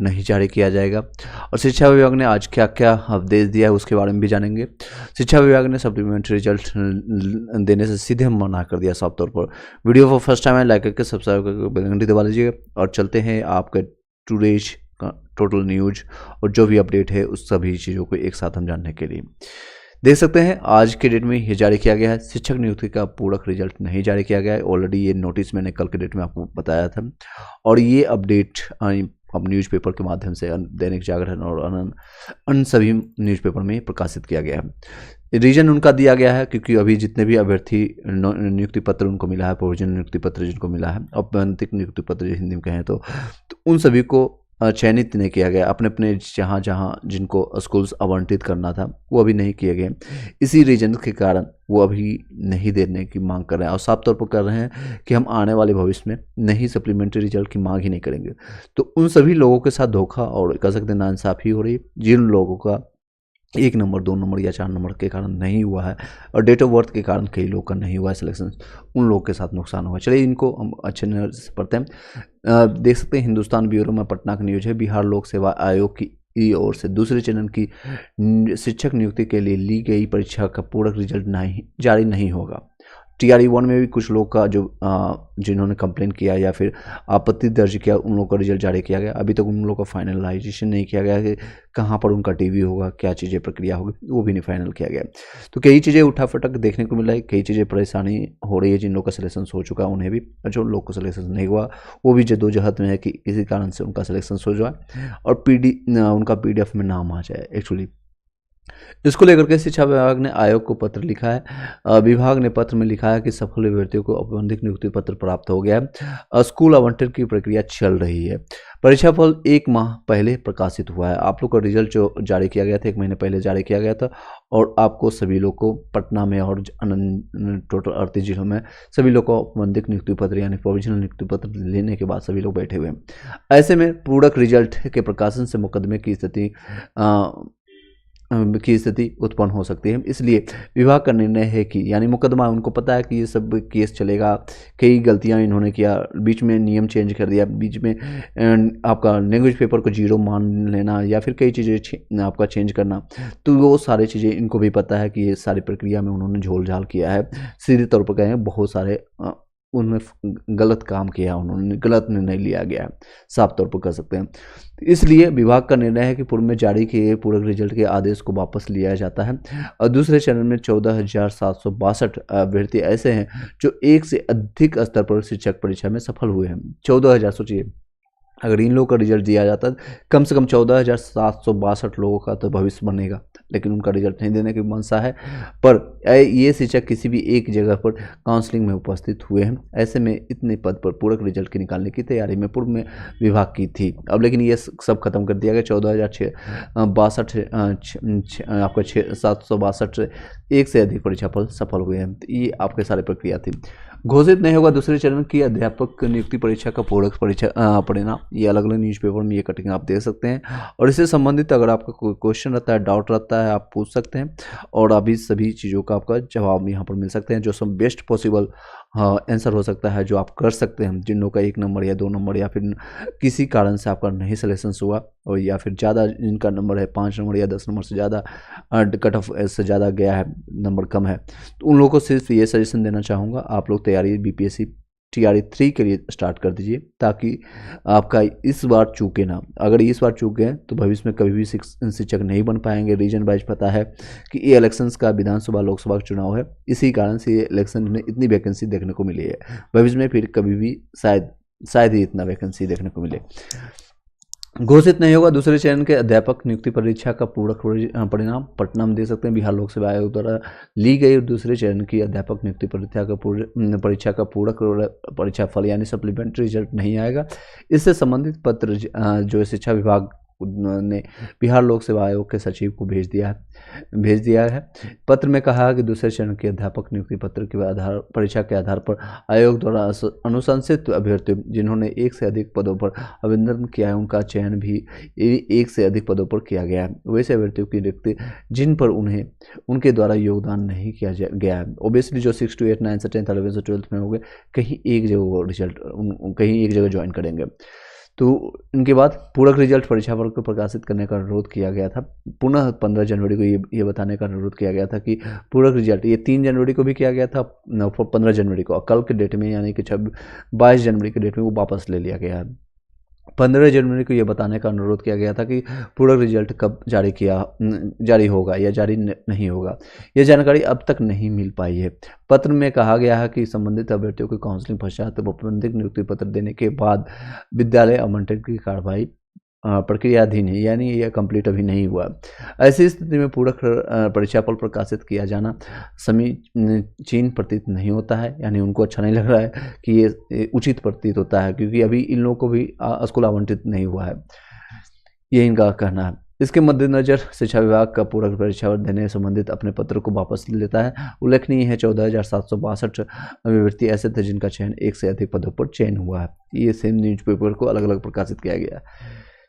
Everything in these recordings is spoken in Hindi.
नहीं जारी किया जाएगा। और शिक्षा विभाग ने आज क्या क्या आदेश दिया है उसके बारे में भी जानेंगे। शिक्षा विभाग ने सप्लीमेंट्री रिजल्ट देने से सीधे मना कर दिया साफ तौर पर। वीडियो को फर्स्ट टाइम है लाइक करके सब्सक्राइब करके बेल घंटी दबा लीजिएगा। और चलते हैं आपके टुडेज का टोटल न्यूज और जो भी अपडेट है उस सभी चीज़ों को एक साथ हम जानने के लिए देख सकते हैं। आज के डेट में ये जारी किया गया है, शिक्षक नियुक्ति का पूरक रिजल्ट नहीं जारी किया गया है। ऑलरेडी ये नोटिस मैंने कल के डेट में आपको बताया था और ये अपडेट अब न्यूज़पेपर के माध्यम से दैनिक जागरण और अन्य सभी न्यूज़पेपर में प्रकाशित किया गया है। रीजन उनका दिया गया है क्योंकि अभी जितने भी अभ्यर्थी नियुक्ति पत्र उनको मिला है, प्रोविजनल नियुक्ति पत्र जिनको मिला है, औपबंधिक नियुक्ति पत्र हिंदी में कहें तो उन सभी को चयनित नहीं किया गया। अपने अपने जहाँ जहाँ जिनको स्कूल्स आवंटित करना था वो अभी नहीं किए गए। इसी रीजन के कारण वो अभी नहीं देने की मांग कर रहे हैं और साफ तौर पर कर रहे हैं कि हम आने वाले भविष्य में नहीं सप्लीमेंट्री रिजल्ट की मांग ही नहीं करेंगे। तो उन सभी लोगों के साथ धोखा और कह सकते हैं नाइंसाफ़ी हो रही है जिन लोगों का 1 नंबर 2 नंबर या 4 नंबर के कारण नहीं हुआ है और डेट ऑफ बर्थ के कारण कई लोग का नहीं हुआ है सिलेक्शन, उन लोगों के साथ नुकसान हुआ। चलिए इनको हम अच्छे नजर से पढ़ते हैं। देख सकते हैं हिंदुस्तान ब्यूरो में पटना का न्यूज है। बिहार लोक सेवा आयोग की ओर से दूसरे चरण की शिक्षक नियुक्ति के लिए ली गई परीक्षा का पूरक रिजल्ट जारी नहीं होगा। TRE 1 में भी कुछ लोग का जो जिन्होंने कंप्लेन किया या फिर आपत्ति दर्ज किया उन लोगों का रिजल्ट जारी किया गया। अभी तक उन लोगों का फाइनलाइजेशन नहीं किया गया कि कहाँ पर उनका टीवी होगा, क्या चीज़ें प्रक्रिया होगी, वो भी नहीं फाइनल किया गया। तो कई चीज़ें उठाफटक देखने को मिला है, कई चीज़ें परेशानी हो रही है। जिन लोग का सिलेक्शन हो चुका है उन्हें भी, जो लोग का सिलेक्शन नहीं हुआ वो भी जद्दोजहद में है कि किसी कारण से उनका सिलेक्शन हो जाए और उनका PDF में नाम आ जाए। एक्चुअली इसको लेकर के शिक्षा विभाग ने आयोग को पत्र लिखा है। विभाग ने पत्र में लिखा है कि सफल अभ्यर्थियों को औपबंधिक नियुक्ति पत्र प्राप्त हो गया है। स्कूल आवंटन की प्रक्रिया चल रही है। परीक्षाफल 1 माह पहले प्रकाशित हुआ है। आप लोग का रिजल्ट जो जारी किया गया था 1 महीने पहले जारी किया गया था और आपको सभी लोग को पटना में और टोटल 38 जिलों में सभी लोग को औपबंधिक नियुक्ति पत्र यानी प्रोविजनल नियुक्ति पत्र लेने के बाद सभी लोग बैठे हुए हैं। ऐसे में पूरक रिजल्ट के प्रकाशन से मुकदमे की स्थिति उत्पन्न हो सकती है। इसलिए विभाग का निर्णय है कि यानी मुकदमा, उनको पता है कि ये सब केस चलेगा, कई गलतियां इन्होंने किया, बीच में नियम चेंज कर दिया, बीच में आपका लैंग्वेज पेपर को 0 मान लेना या फिर कई चीज़ें आपका चेंज करना, तो वो सारी चीज़ें इनको भी पता है कि ये सारी प्रक्रिया में उन्होंने झोल झाल किया है। सीधे तौर पर कहें बहुत सारे उनमें गलत काम किया, उन्होंने गलत निर्णय लिया गया है, साफ तौर पर कह सकते हैं। इसलिए विभाग का निर्णय है कि पूर्व में जारी किए पूरक रिजल्ट के आदेश को वापस लिया जाता है। और दूसरे चरण में 14,762 अभ्यर्थी ऐसे हैं जो एक से अधिक स्तर पर शिक्षक परीक्षा में सफल हुए हैं। 14,000 सोचिए, अगर इन लोगों का रिजल्ट दिया जाता कम से कम 14,762 लोगों का तो भविष्य बनेगा, लेकिन उनका रिजल्ट नहीं देने की मंशा है। पर ये शिक्षक किसी भी एक जगह पर काउंसलिंग में उपस्थित हुए हैं। ऐसे में इतने पद पर पूरक रिजल्ट की निकालने की तैयारी में पूर्व में विभाग की थी। अब लेकिन ये सब खत्म कर दिया गया। 14,662 आपका 762 एक से अधिक परीक्षा फल सफल हुए हैं। ये आपके सारे प्रक्रिया थी। घोषित नहीं होगा दूसरे चरण की अध्यापक नियुक्ति परीक्षा का पूरक परीक्षा परिणाम। ये अलग अलग न्यूज़पेपर में ये कटिंग आप देख सकते हैं और इससे संबंधित अगर आपका कोई क्वेश्चन रहता है, डाउट रहता है, आप पूछ सकते हैं और अभी सभी चीज़ों का आपका जवाब यहाँ पर मिल सकते हैं। जो सब बेस्ट पॉसिबल आंसर हो सकता है जो आप कर सकते हैं। जिन लोगों का 1 नंबर या 2 नंबर या फिर किसी कारण से आपका नहीं सिलेक्शन हुआ और या फिर ज़्यादा जिनका नंबर है 5 नंबर या 10 नंबर से ज़्यादा कट ऑफ से ज़्यादा गया है, नंबर कम है, तो उन लोगों को सिर्फ ये सजेशन देना चाहूँगा, आप लोग तैयारी BPSC TRE 3 के लिए स्टार्ट कर दीजिए ताकि आपका इस बार चूके ना। अगर इस बार चूक गए तो भविष्य में कभी भी शिक्षक नहीं बन पाएंगे। रीजन वाइज पता है कि ये इलेक्शंस का विधानसभा लोकसभा का चुनाव है, इसी कारण से ये इलेक्शन में इतनी वैकेंसी देखने को मिली है। भविष्य में फिर कभी भी शायद ही इतना वैकेंसी देखने को मिले। घोषित नहीं होगा दूसरे चरण के अध्यापक नियुक्ति परीक्षा का पूरक परिणाम। पटना में देख सकते हैं बिहार लोक सेवा आयोग द्वारा ली गई दूसरे चरण की अध्यापक नियुक्ति परीक्षा का पूरक परीक्षा फल यानी सप्लीमेंट्री रिजल्ट नहीं आएगा। इससे संबंधित पत्र जो शिक्षा विभाग ने बिहार लोक सेवा आयोग के सचिव को भेज दिया है। पत्र में कहा कि दूसरे चरण के अध्यापक नियुक्ति पत्र के आधार परीक्षा के आधार पर आयोग द्वारा अनुशंसित अभ्यर्थियों जिन्होंने 1 से अधिक पदों पर आवेदन किया है उनका चयन भी 1 से अधिक पदों पर किया गया है। वैसे अभ्यर्थियों की रिक्ति जिन पर उनके द्वारा योगदान नहीं किया गया है, ओबियसली जो 6 to 8 9 से 10th 11 से 12th में हो गए, कहीं एक जगह रिजल्ट कहीं एक जगह ज्वाइन करेंगे। तो इनके बाद पूरक रिजल्ट परीक्षा फल को प्रकाशित करने का अनुरोध किया गया था। पुनः 15 जनवरी को ये बताने का अनुरोध किया गया था कि पूरक रिजल्ट, ये 3 जनवरी को भी किया गया था, 15 जनवरी को, कल के डेट में यानी कि 22 जनवरी के डेट में वो वापस ले लिया गया है। 15 जनवरी को ये बताने का अनुरोध किया गया था कि पूरक रिजल्ट कब जारी होगा या जारी नहीं होगा। यह जानकारी अब तक नहीं मिल पाई है। पत्र में कहा गया है कि संबंधित अभ्यर्थियों को काउंसलिंग पश्चात औपबंधिक नियुक्ति पत्र देने के बाद विद्यालय आवंटन की कार्रवाई प्रक्रियाधीन है, यानी यह कंप्लीट अभी नहीं हुआ। ऐसी स्थिति में पूरक परीक्षा फल प्रकाशित किया जाना समीचीन प्रतीत नहीं होता है, यानी उनको अच्छा नहीं लग रहा है कि ये उचित प्रतीत होता है, क्योंकि अभी इन लोगों को भी स्कूल आवंटित नहीं हुआ है, ये इनका कहना है। इसके मद्देनजर शिक्षा विभाग का पूरक परीक्षा देने संबंधित अपने पत्र को वापस लेता है। उल्लेखनीय है 14,762 अभ्यर्थी ऐसे थे जिनका चयन 1 से अधिक पदों पर चयन हुआ है। ये सेम न्यूज़पेपर को अलग अलग प्रकाशित किया गया है।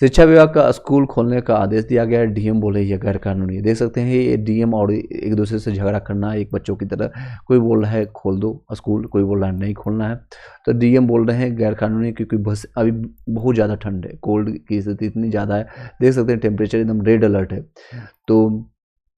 शिक्षा विभाग का स्कूल खोलने का आदेश दिया गया है। डीएम बोले यह गैर कानूनी है। देख सकते हैं ये डीएम और एक दूसरे से झगड़ा करना, एक बच्चों की तरह, कोई बोल रहा है खोल दो स्कूल, कोई बोल रहा है नहीं खोलना है। तो डीएम बोल रहे हैं गैर कानूनी, क्योंकि बस अभी बहुत ज़्यादा ठंड है, कोल्ड की स्थिति इतनी ज़्यादा है। देख सकते हैं टेम्परेचर एकदम रेड अलर्ट है। तो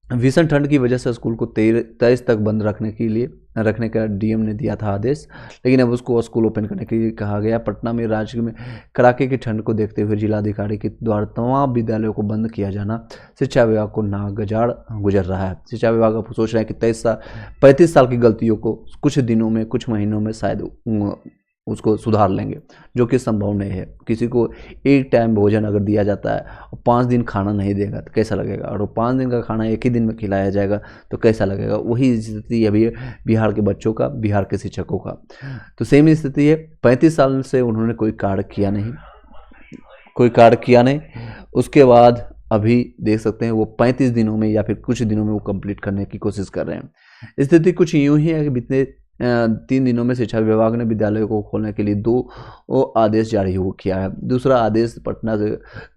भीषण ठंड की वजह से स्कूल को 23 तक बंद रखने का डीएम ने दिया था आदेश, लेकिन अब उसको स्कूल ओपन करने के लिए कहा गया। पटना में राज्य में कड़ाके की ठंड को देखते हुए जिलाधिकारी के द्वारा तमाम विद्यालयों को बंद किया जाना शिक्षा विभाग को नागजाड़ गुजर रहा है। शिक्षा विभाग अब सोच रहे हैं कि 35 साल की गलतियों को कुछ दिनों में, कुछ महीनों में शायद उसको सुधार लेंगे, जो कि संभव नहीं है। किसी को एक टाइम भोजन अगर दिया जाता है और 5 दिन खाना नहीं देगा तो कैसा लगेगा, और 5 दिन का खाना एक ही दिन में खिलाया जाएगा तो कैसा लगेगा। वही स्थिति अभी बिहार के बच्चों का, बिहार के शिक्षकों का। तो सेम स्थिति है। 35 साल से उन्होंने कोई कार्य किया नहीं। उसके बाद अभी देख सकते हैं वो 35 दिनों में या फिर कुछ दिनों में वो कंप्लीट करने की कोशिश कर रहे हैं। स्थिति कुछ यूं ही है कि बीते 3 दिनों में शिक्षा विभाग ने विद्यालयों को खोलने के लिए 2 आदेश जारी किया है। दूसरा आदेश पटना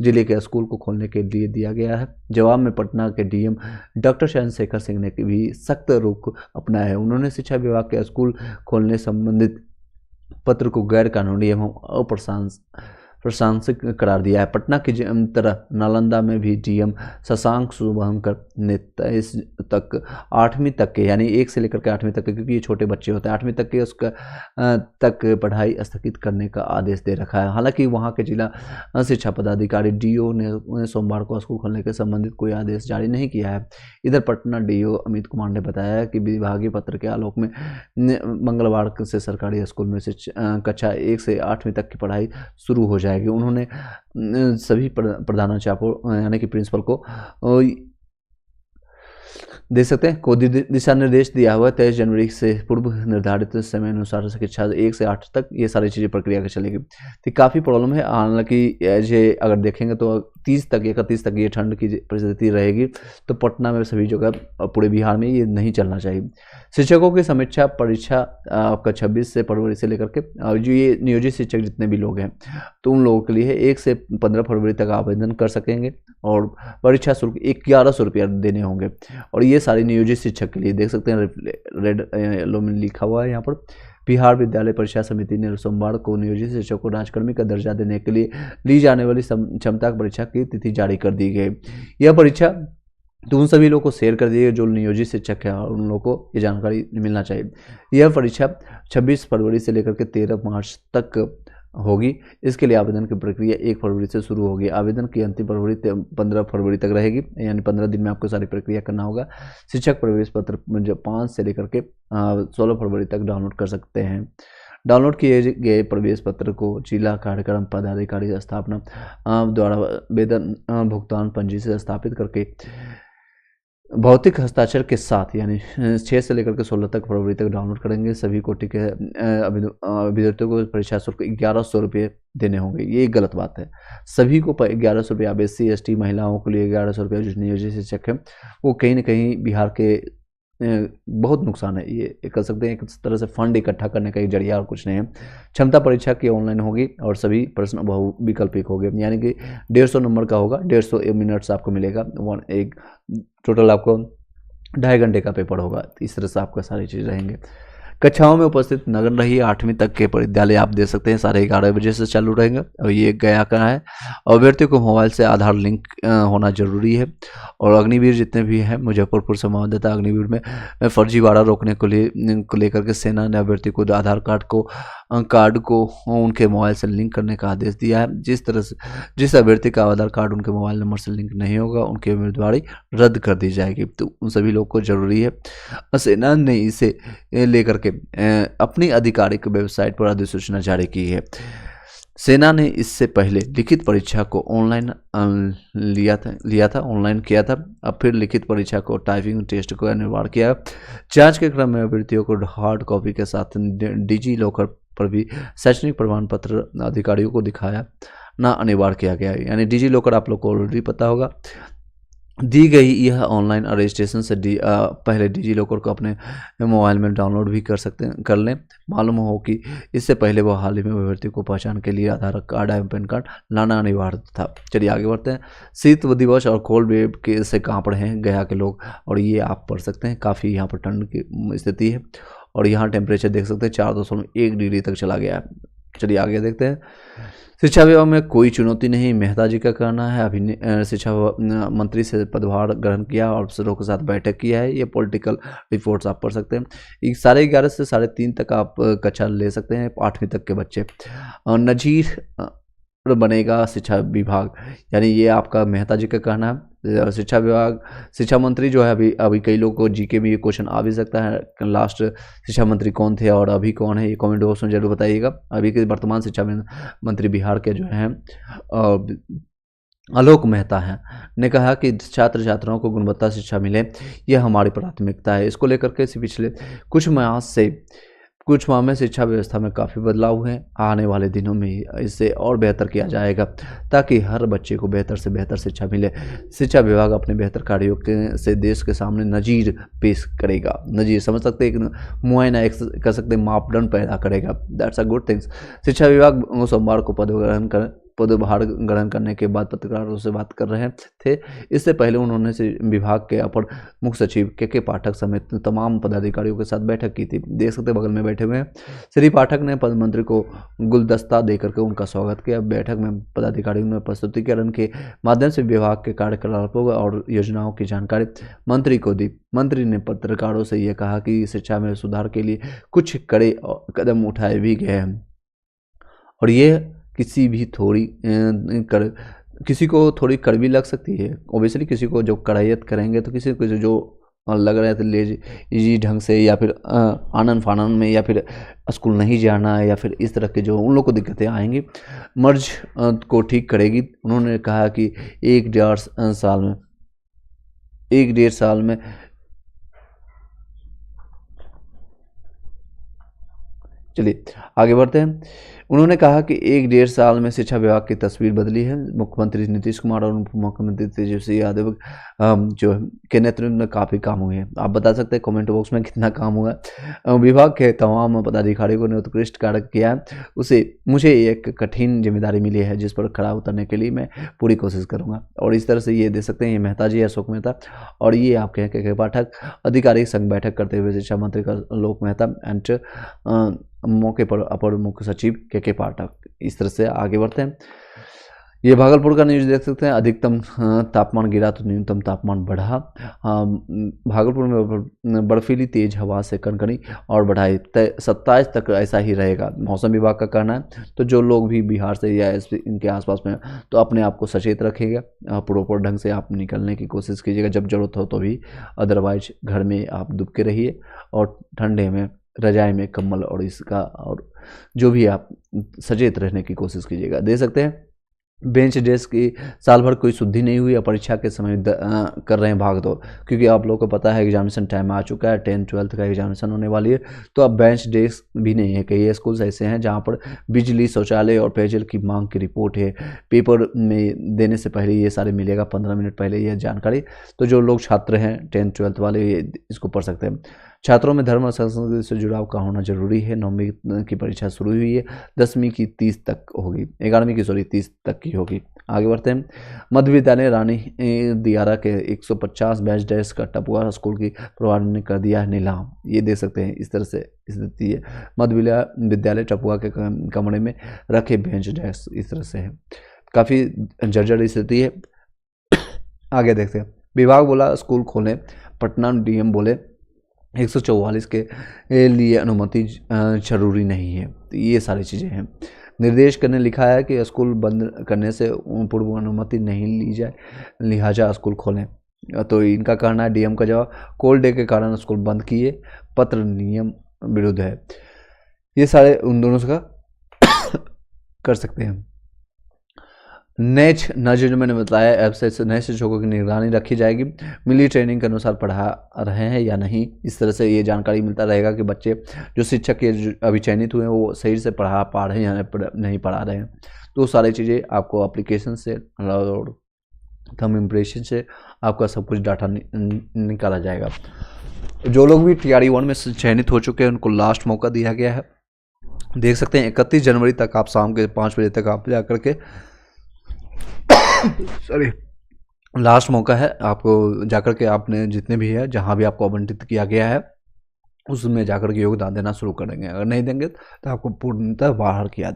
जिले के स्कूल को खोलने के लिए दिया गया है। जवाब में पटना के डीएम डॉक्टर चंद्रशेखर सिंह ने भी सख्त रुख अपनाया है। उन्होंने शिक्षा विभाग के स्कूल खोलने संबंधित पत्र को गैर कानूनी एवं अप्रशासनिक करार दिया है। पटना की तरह नालंदा में भी डीएम शशांक शुभंकर ने 23 तक 8वीं तक के, यानी 1 से लेकर के 8वीं तक के, क्योंकि ये छोटे बच्चे होते हैं, 8वीं तक के उसका तक पढ़ाई स्थगित करने का आदेश दे रखा है। हालांकि वहां के जिला शिक्षा पदाधिकारी डीओ ने सोमवार को स्कूल खोलने के संबंधित कोई आदेश जारी नहीं किया है। इधर पटना डीओ अमित कुमार ने बताया कि विभागीय पत्र के आलोक में मंगलवार से सरकारी स्कूल में कक्षा 1 से 8वीं तक की पढ़ाई शुरू हो जाएगी। उन्होंने सभी प्रधानाध्यापकों यानी कि प्रिंसिपल को देख सकते हैं को दिशा निर्देश दिया हुआ है। 23 जनवरी से पूर्व निर्धारित समय अनुसार कक्षा 1 से 8 तक ये सारी चीज़ें प्रक्रिया का चलेगी। तो काफ़ी प्रॉब्लम है। हालांकि ये अगर देखेंगे तो 31 तक ये ठंड की परिस्थिति रहेगी, तो पटना में सभी जगह पूरे बिहार में ये नहीं चलना चाहिए। शिक्षकों की समीक्षा परीक्षा आपका 26 से फरवरी से लेकर के जो ये नियोजित शिक्षक जितने भी लोग हैं तो उन लोगों के लिए 1 से 15 फरवरी तक आवेदन कर सकेंगे और परीक्षा शुल्क 1100 रुपया देने होंगे। और ये सारे नियोजित शिक्षक के लिए देख सकते हैं रेड येलो में लिखा हुआ है यहाँ पर। बिहार विद्यालय परीक्षा समिति ने सोमवार को नियोजित शिक्षक को राजकर्मी का दर्जा देने के लिए ली जाने वाली क्षमता परीक्षा की तिथि जारी कर दी गई। यह परीक्षा तो उन सभी लोगों को शेयर कर दिए जो नियोजित शिक्षक हैं और उन लोगों को ये जानकारी मिलना चाहिए। यह परीक्षा 26 फरवरी से लेकर के 13 मार्च तक होगी। इसके लिए आवेदन की प्रक्रिया 1 फरवरी से शुरू होगी। आवेदन की अंतिम फरवरी 15 फरवरी तक रहेगी, यानी 15 दिन में आपको सारी प्रक्रिया करना होगा। शिक्षक प्रवेश पत्र 5 से लेकर के 16 फरवरी तक डाउनलोड कर सकते हैं। डाउनलोड किए गए प्रवेश पत्र को जिला कार्यक्रम पदाधिकारी स्थापना द्वारा वेतन भुगतान पंजी से स्थापित करके भौतिक हस्ताक्षर के साथ, यानी 6 से लेकर के 16 तक फरवरी तक डाउनलोड करेंगे। सभी कोटि के अभ्यर्थियों को परीक्षा शुल्क 1100 रुपये देने होंगे। ये गलत बात है। सभी को 1100 रुपये, अब SC ST महिलाओं के लिए 1100 रुपये जो नियोजित शिक्षक हैं वो कहीं ना कहीं बिहार के बहुत नुकसान है। ये कह सकते हैं एक तरह से फंड इकट्ठा करने का एक जरिया और कुछ नहीं है। क्षमता परीक्षा की ऑनलाइन होगी और सभी प्रश्न बहुविकल्पिक होंगे, यानी कि 150 नंबर का होगा, 150 मिनट्स आपको मिलेगा। टोटल आपको 2.5 घंटे का पेपर होगा। इस तरह से आपका सारी चीज़ रहेंगे। कक्षाओं में उपस्थित नगन रहिए। 8वीं तक के विद्यालय आप दे सकते हैं 11:30 बजे से चालू रहेंगे और ये गया का है। अभ्यर्थी को मोबाइल से आधार लिंक होना जरूरी है। और अग्निवीर जितने भी हैं, मुजफ्फरपुर संवाददाता अग्निवीर में फर्जीवाड़ा रोकने को लेकर के सेना ने अभ्यर्थी को आधार कार्ड को उनके मोबाइल से लिंक करने का आदेश दिया है। जिस अभ्यर्थी का आधार कार्ड उनके मोबाइल नंबर से लिंक नहीं होगा, उनकी उम्मीदवारी रद्द कर दी जाएगी। तो उन सभी लोग को जरूरी है। सेना ने इसे लेकर के अपनी आधिकारिक वेबसाइट पर अधिसूचना जारी की है। सेना ने इससे पहले लिखित परीक्षा को ऑनलाइन लिया था ऑनलाइन किया था। अब फिर लिखित परीक्षा को टाइपिंग टेस्ट को अनिवार्य किया। जांच के क्रम में अभ्यर्थियों को हार्ड कॉपी के साथ डिजी लॉकर पर भी शैक्षणिक प्रमाण पत्र अधिकारियों को दिखाया ना अनिवार्य किया गया है। यानी डिजी लॉकर आप लोग को ऑलरेडी पता होगा। दी गई यह ऑनलाइन रजिस्ट्रेशन से पहले डिजी लॉकर को अपने मोबाइल में डाउनलोड भी कर लें। मालूम हो कि इससे पहले वो हाल ही में अभ्यर्थी को पहचान के लिए आधार कार्ड एवं पैन कार्ड लाना अनिवार्य था। चलिए आगे बढ़ते हैं। शीत दिवस और कोल्ड वेव के से कांप रहे हैं गया के लोग, और ये आप पढ़ सकते हैं। काफ़ी यहाँ पर ठंड की स्थिति है और यहाँ टेम्परेचर देख सकते हैं 4.1 डिग्री तक चला गया है। चलिए आगे देखते हैं। शिक्षा विभाग में कोई चुनौती नहीं, मेहता जी का कहना है। शिक्षा मंत्री से पदभार ग्रहण किया और अफसरों के साथ बैठक किया है। ये पॉलिटिकल रिपोर्ट्स आप पढ़ सकते हैं। 11:30 से 3:30 तक आप कक्षा ले सकते हैं 8वीं तक के बच्चे। नजीर बनेगा शिक्षा विभाग, यानी ये आपका मेहता जी का कहना है। शिक्षा विभाग, शिक्षा मंत्री जो है अभी कई लोगों को जीके में ये क्वेश्चन आ भी सकता है, लास्ट शिक्षा मंत्री कौन थे और अभी कौन है, ये कमेंट बॉक्स में जरूर बताइएगा। अभी के वर्तमान शिक्षा मंत्री बिहार के जो हैं आलोक मेहता हैं, ने कहा कि छात्र छात्राओं को गुणवत्ता शिक्षा मिले, यह हमारी प्राथमिकता है। इसको लेकर के पिछले कुछ माह में शिक्षा व्यवस्था में काफ़ी बदलाव हुए हैं। आने वाले दिनों में इसे और बेहतर किया जाएगा ताकि हर बच्चे को बेहतर से बेहतर शिक्षा मिले। शिक्षा विभाग अपने बेहतर कार्यों से देश के सामने नज़ीर पेश करेगा। नज़ीर समझ सकते हैं, मुआयना एक कर सकते मापदंड पैदा करेगा। That's a good things. शिक्षा विभाग सोमवार को पदभार ग्रहण करने के बाद पत्रकारों से बात कर रहे थे। इससे पहले उन्होंने विभाग के अपर मुख्य सचिव के पाठक समेत तमाम पदाधिकारियों के साथ बैठक की थी। देख सकते बगल में बैठे हुए हैं। श्री पाठक ने पद मंत्री को गुलदस्ता देकर के उनका स्वागत किया। बैठक में पदाधिकारियों ने प्रस्तुतिकरण के माध्यम से विभाग के कार्यकलापों और योजनाओं की जानकारी मंत्री को दी। मंत्री ने पत्रकारों से यह कहा कि शिक्षा में सुधार के लिए कुछ कड़े कदम उठाए भी गए हैं और ये किसी को थोड़ी कड़वी लग सकती है। ओबियसली किसी को जो कड़ाइयत करेंगे तो किसी को जो लग रहा है तो लेजी ढंग से या फिर आनन फानन में या फिर स्कूल नहीं जाना है या फिर इस तरह के जो उन लोग को दिक्कतें आएंगी, मर्ज को ठीक करेगी। उन्होंने कहा कि 1-1.5 साल में चलिए आगे बढ़ते हैं। उन्होंने कहा कि 1-1.5 साल में शिक्षा विभाग की तस्वीर बदली है। मुख्यमंत्री नीतीश कुमार और उप मुख्यमंत्री तेजस्वी यादव जो के नेतृत्व में काफ़ी काम हुए हैं। आप बता सकते हैं कमेंट बॉक्स में कितना काम हुआ। विभाग के तमाम पदाधिकारियों ने उत्कृष्ट कार्य किया है। मुझे एक कठिन जिम्मेदारी मिली है जिस पर खड़ा उतरने के लिए मैं पूरी कोशिश करूँगा। और इस तरह से ये दे सकते हैं, ये मेहता जी, अशोक मेहता, और ये आपके हैं के पाठक। आधिकारिक संघ बैठक करते हुए शिक्षा मंत्री का आलोक मेहता एंड मौके पर अपर मुख्य सचिव के पाठक। इस तरह से आगे बढ़ते हैं। ये भागलपुर का न्यूज़ देख सकते हैं। अधिकतम तापमान गिरा तो न्यूनतम तापमान बढ़ा। भागलपुर में बर्फीली तेज हवा से कनकनी और बढ़ाई 27 तक ऐसा ही रहेगा, मौसम विभाग का कहना है। तो जो लोग भी बिहार से या इनके आसपास में तो अपने आप को सचेत रखिएगा, प्रॉपर ढंग से आप निकलने की कोशिश कीजिएगा जब जरूरत हो तो भी। अदरवाइज घर में आप दुबके रहिए और ठंडे में रजाई में कंबल और जो भी आप सचेत रहने की कोशिश कीजिएगा। दे सकते हैं बेंच डेस्क की साल भर कोई शुद्धि नहीं हुई, परीक्षा के समय कर रहे हैं भाग दौड़, क्योंकि आप लोगों को पता है एग्जामिनेशन टाइम आ चुका है। 10th-12th का एग्जामिनेशन होने वाली है, तो अब बेंच डेस्क भी नहीं है। कई स्कूल्स ऐसे हैं जहां पर बिजली, शौचालय और पेयजल की मांग की रिपोर्ट है। पेपर में देने से पहले ये सारे मिलेगा, 15 मिनट पहले यह जानकारी। तो जो लोग छात्र हैं 10th-12th वाले इसको पढ़ सकते हैं। छात्रों में धर्म और संस्कृति से जुड़ाव का होना जरूरी है। 9वीं की परीक्षा शुरू हुई है, 10वीं की 30 तक होगी, 11वीं की 30 तक की होगी। आगे बढ़ते हैं। मध्य विद्यालय रानी दियारा के 150 बैच डेस्क का टपुआ स्कूल की परिवार ने कर दिया है नीलाम। ये देख सकते हैं, इस तरह से स्थिति है। मध्य विद्यालय टपुआ के कमरे में रखे बेंच डेस्क इस तरह से है, काफ़ी जर्जर स्थिति है। आगे देखते हैं। विभाग बोला स्कूल खोलें, पटना डीएम बोले 144 के लिए अनुमति जरूरी नहीं है। तो ये सारी चीज़ें हैं। निर्देश करने लिखा है कि स्कूल बंद करने से पूर्व अनुमति नहीं ली जाए, लिहाजा स्कूल खोलें। तो इनका कहना है, डीएम का जवाब, कोल्ड डे के कारण स्कूल बंद किए, पत्र नियम विरुद्ध है। ये सारे उन दोनों से का कर सकते हैं। नए जो मैंने बताया ऐप से नए शिक्षकों की निगरानी रखी जाएगी, मिली ट्रेनिंग के अनुसार पढ़ा रहे हैं या नहीं, इस तरह से ये जानकारी मिलता रहेगा कि बच्चे जो शिक्षक के अभी चयनित हुए हैं वो सही से पढ़ा पा रहे हैं या नहीं पढ़ा रहे हैं। तो सारी चीज़ें आपको एप्लीकेशन से और थंब इम्प्रेशन से आपका सब कुछ डाटा निकाला जाएगा। जो लोग भी TRE 1 में चयनित हो चुके हैं उनको लास्ट मौका दिया गया है। देख सकते हैं 31 जनवरी तक आप शाम के 5 बजे तक आप जा करके सॉरी लास्ट मौका है आपको जाकर के, आपने जितने भी है जहां भी आपको आवंटित किया गया है उसमें जाकर के योगदान देना शुरू करेंगे। अगर नहीं देंगे तो आपको पूर्णतः बाहर किया